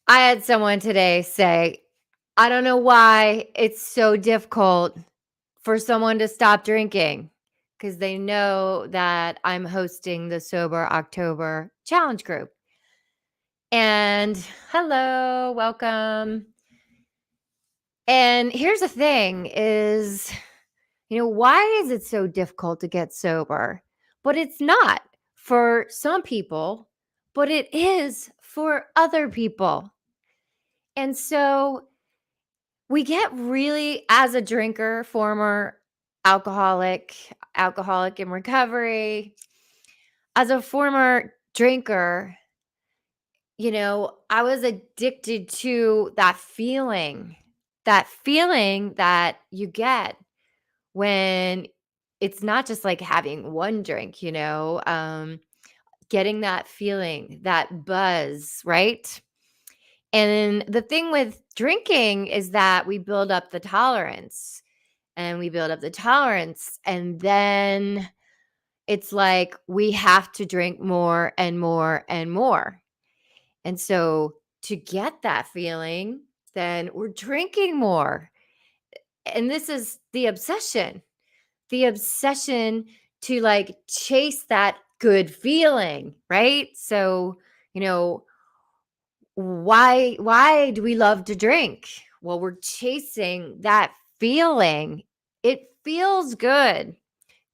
I had someone today say, I don't know why it's so difficult for someone to stop drinking because they know that I'm hosting the Sober October challenge group. And hello, welcome. And here's the thing is, why is it so difficult to get sober? But it's not for some people, but it is for other people. And so we get really, as a drinker, former alcoholic in recovery, as a former drinker, I was addicted to that feeling that you get when it's not just like having one drink, getting that feeling, that buzz, right? And the thing with drinking is that we build up the tolerance and we build up the tolerance. And then it's like we have to drink more and more and more. And so to get that feeling, then we're drinking more. And this is the obsession to like chase that good feeling, right? So, you know, why do we love to drink? Well, we're chasing that feeling. It feels good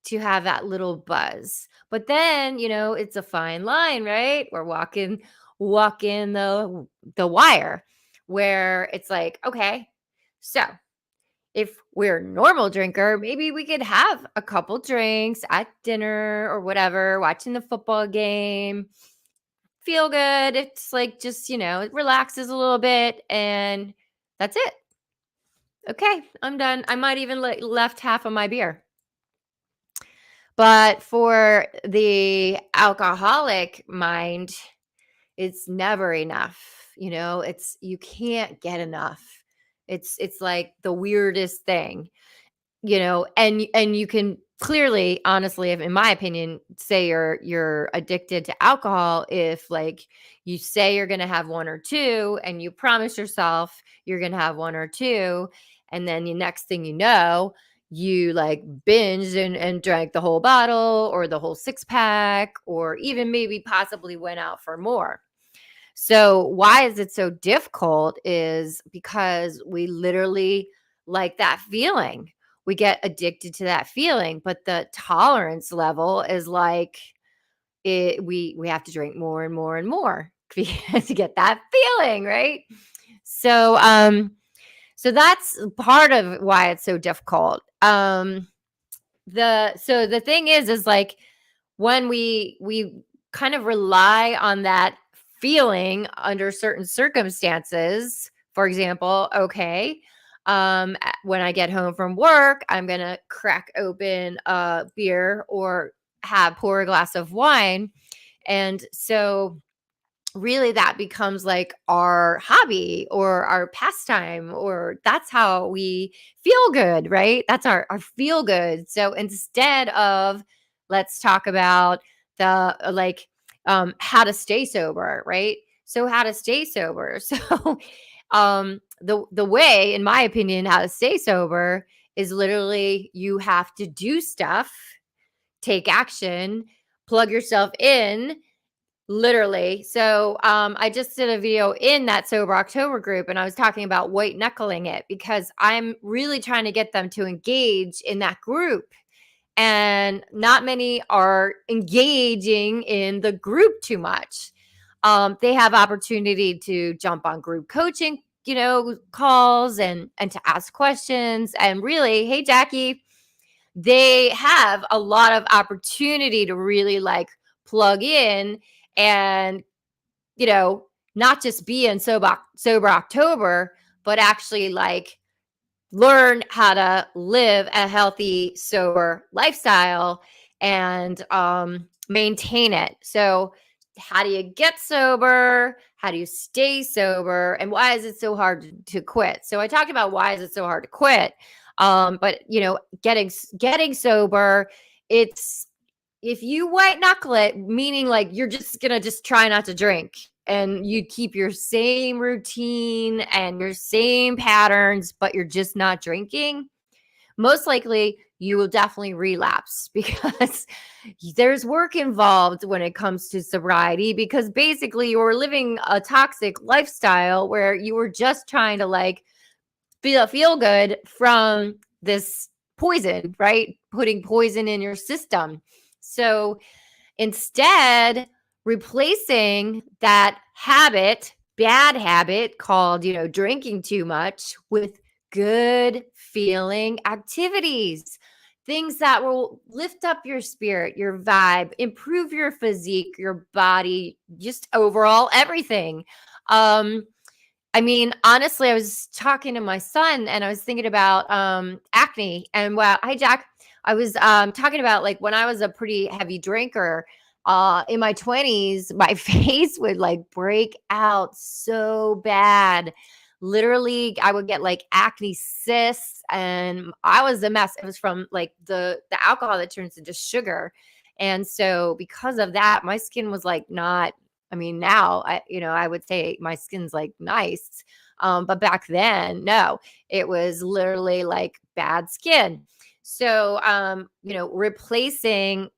to have that little buzz. But then, it's a fine line, right? We're walking the wire where it's like, okay, so if we're a normal drinker, maybe we could have a couple drinks at dinner or whatever, watching the football game, feel good. It's like just, it relaxes a little bit and that's it. Okay, I'm done. I might even left half of my beer. But for the alcoholic mind, it's never enough. It's you can't get enough. It's like the weirdest thing. And you can clearly, honestly, if in my opinion, say you're addicted to alcohol if like you say you're going to have one or two and you promise yourself you're going to have one or two, and then the next thing you know, you like binged and drank the whole bottle or the whole six pack, or even maybe possibly went out for more. So why is it so difficult is because we literally like that feeling. We get addicted to that feeling, but the tolerance level is like we have to drink more and more and more to get that feeling, right? So so that's part of why it's so difficult. The thing is like when we kind of rely on that feeling under certain circumstances. For example, okay, when I get home from work, I'm gonna crack open a beer or pour a glass of wine, and so really that becomes like our hobby or our pastime, or that's how we feel good, right? That's our feel good. So instead of let's talk about the how to stay sober, right? So how to stay sober. So the way, in my opinion, how to stay sober is literally you have to do stuff, take action, plug yourself in. Literally. So, I just did a video in that Sober October group, and I was talking about white knuckling it because I'm really trying to get them to engage in that group. And not many are engaging in the group too much. They have opportunity to jump on group coaching, calls and to ask questions. And really, hey, Jackie, they have a lot of opportunity to really like plug in and not just be in sober October, but actually like learn how to live a healthy sober lifestyle and maintain it. So how do you get sober? How do you stay sober? And why is it so hard to quit? So I talked about why is it so hard to quit. But getting sober, it's if you white knuckle it, meaning like you're just gonna just try not to drink and you keep your same routine and your same patterns, but you're just not drinking, most likely you will definitely relapse because there's work involved when it comes to sobriety, because basically you're living a toxic lifestyle where you were just trying to like feel good from this poison, right? Putting poison in your system. So instead, replacing that habit, bad habit called, drinking too much, with good feeling activities, things that will lift up your spirit, your vibe, improve your physique, your body, just overall everything. Um, I mean, honestly, I was talking to my son and I was thinking about acne. And wow, hi Jack. I was talking about like when I was a pretty heavy drinker in my 20s, my face would like break out so bad. Literally, I would get like acne cysts and I was a mess. It was from like the alcohol that turns into sugar. And so because of that, my skin was like not, I mean, now I would say my skin's like nice. But back then, no, it was literally like bad skin. So, replacing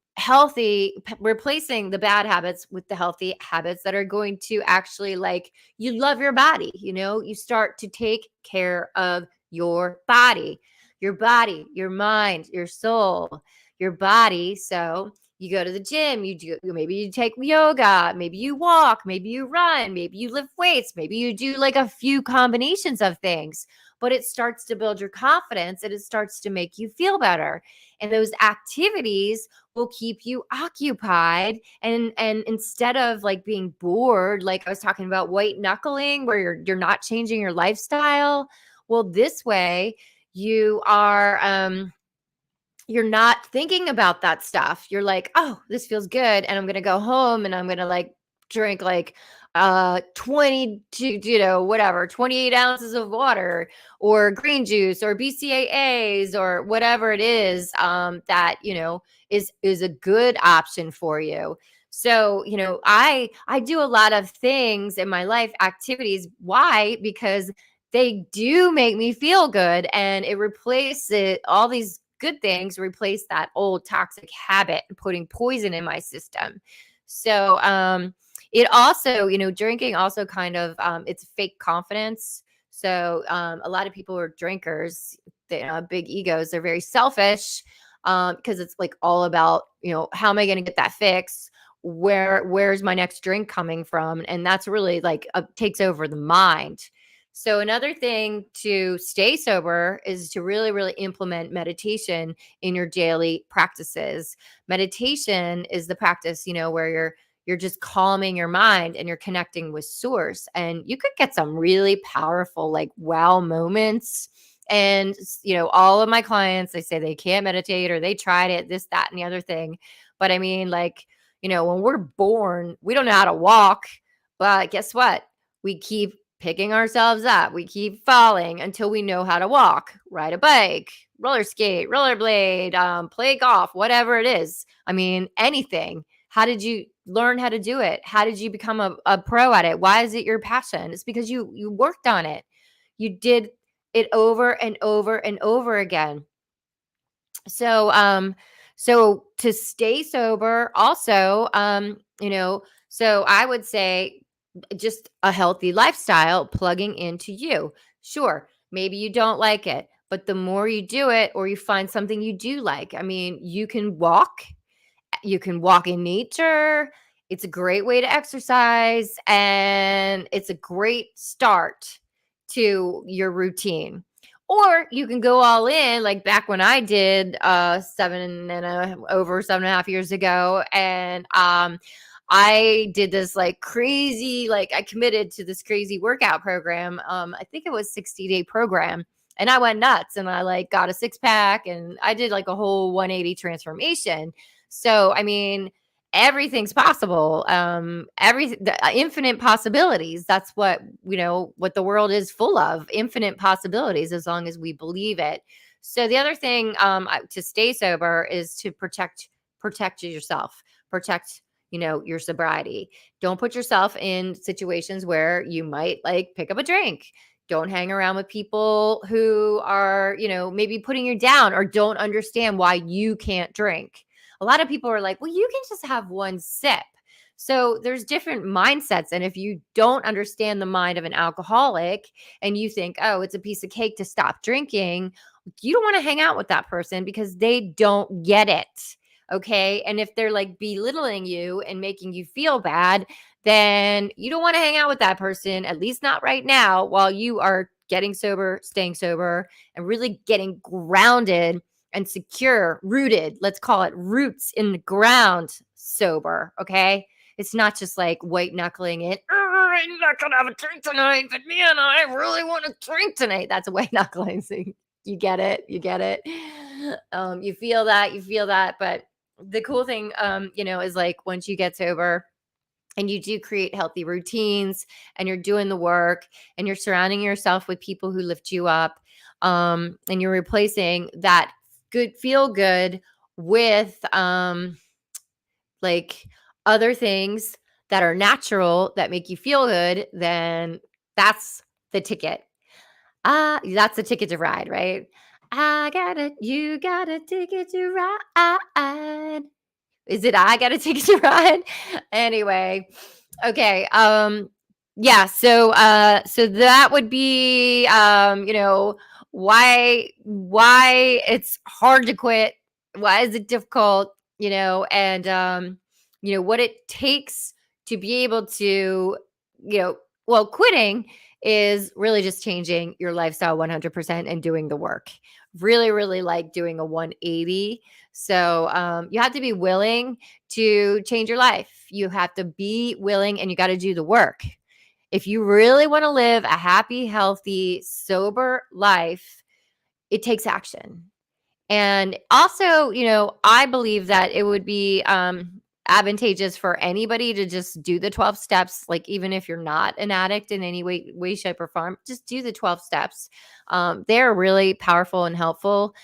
the bad habits with the healthy habits that are going to actually like, you love your body, you start to take care of your body, your mind, your soul, your body. So, you go to the gym, maybe you take yoga, maybe you walk, maybe you run, maybe you lift weights, maybe you do like a few combinations of things, but it starts to build your confidence and it starts to make you feel better. And those activities will keep you occupied, and instead of like being bored, like I was talking about white knuckling where you're not changing your lifestyle, well, this way you are you're not thinking about that stuff. You're like, "Oh, this feels good, and I'm gonna go home and I'm gonna like drink like 22, whatever, 28 ounces of water or green juice or BCAAs or whatever it is that is a good option for you." So, I do a lot of things in my life, activities. Why? Because they do make me feel good, and it replaces all these good things, replace that old toxic habit and putting poison in my system. So it also, drinking also kind of it's fake confidence. So a lot of people who are drinkers, they have big egos, they're very selfish because it's like all about, how am I going to get that fix? Where's my next drink coming from? And that's really like takes over the mind. So another thing to stay sober is to really, really implement meditation in your daily practices. Meditation is the practice, where you're just calming your mind and you're connecting with source. And you could get some really powerful, like wow moments. And all of my clients, they say they can't meditate or they tried it, this, that, and the other thing. But I mean, like, when we're born, we don't know how to walk. But guess what? We keep picking ourselves up. We keep falling until we know how to walk, ride a bike, roller skate, rollerblade, play golf, whatever it is. I mean, anything. How did you learn how to do it? How did you become a pro at it? Why is it your passion? It's because you worked on it. You did it over and over and over again. So to stay sober also, so I would say just a healthy lifestyle plugging into you. Sure, maybe you don't like it, but the more you do it or you find something you do like, I mean, you can walk in nature. It's a great way to exercise and it's a great start to your routine. Or you can go all in, like back when I did 7.5 years ago. And I did this like crazy, like I committed to this crazy workout program. I think it was 60-day program. And I went nuts and I like got a six pack and I did like a whole 180 transformation. So, I mean, everything's possible. Infinite possibilities. That's what the world is full of, infinite possibilities, as long as we believe it. So the other thing to stay sober is to protect yourself, protect your sobriety. Don't put yourself in situations where you might like pick up a drink. Don't hang around with people who are, maybe putting you down or don't understand why you can't drink. A lot of people are like, well, you can just have one sip. So there's different mindsets. And if you don't understand the mind of an alcoholic and you think, oh, it's a piece of cake to stop drinking, you don't want to hang out with that person because they don't get it. Okay. And if they're like belittling you and making you feel bad, then you don't want to hang out with that person, at least not right now, while you are getting sober, staying sober, and really getting grounded and secure, rooted. Let's call it roots in the ground sober. Okay. It's not just like white knuckling it. "Oh, I'm not going to have a drink tonight, but man, I really want to drink tonight." That's a white knuckling. So you get it. You get it. You feel that. You feel that. But the cool thing, is like once you get sober, and you do create healthy routines and you're doing the work and you're surrounding yourself with people who lift you up, and you're replacing that good feel good with like other things that are natural that make you feel good, then that's the ticket. That's the ticket to ride, right? You got a ticket to ride. Is it I got a ticket to ride? Anyway, okay. Yeah, so that would be why it's hard to quit. Why is it difficult? And what it takes to be able to, quitting is really just changing your lifestyle 100% and doing the work. Really, really like doing a 180. So you have to be willing to change your life. You have to be willing and you got to do the work. If you really want to live a happy, healthy, sober life, it takes action. And also, I believe that it would be advantageous for anybody to just do the 12 steps. Like, even if you're not an addict in any way, shape, or form, just do the 12 steps. They're really powerful and helpful,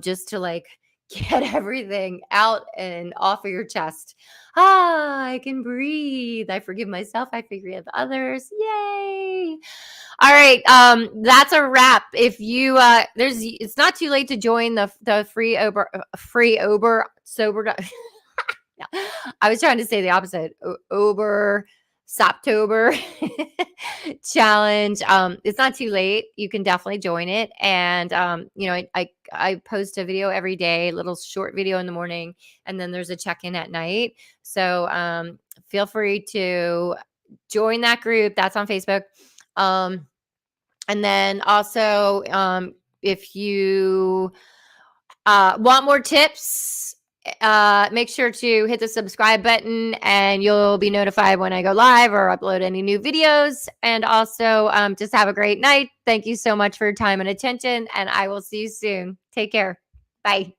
just to like get everything out and off of your chest. I can breathe. I forgive myself. I forgive others. Yay. All right, that's a wrap. If you it's not too late to join the free Ober sober. Yeah. I was trying to say the opposite. Ober Soptober challenge. It's not too late. You can definitely join it. And I post a video every day, little short video in the morning, and then there's a check-in at night. So feel free to join that group. That's on Facebook. And then also, if you want more tips, make sure to hit the subscribe button and you'll be notified when I go live or upload any new videos. And also, just have a great night. Thank you so much for your time and attention, and I will see you soon. Take care. Bye.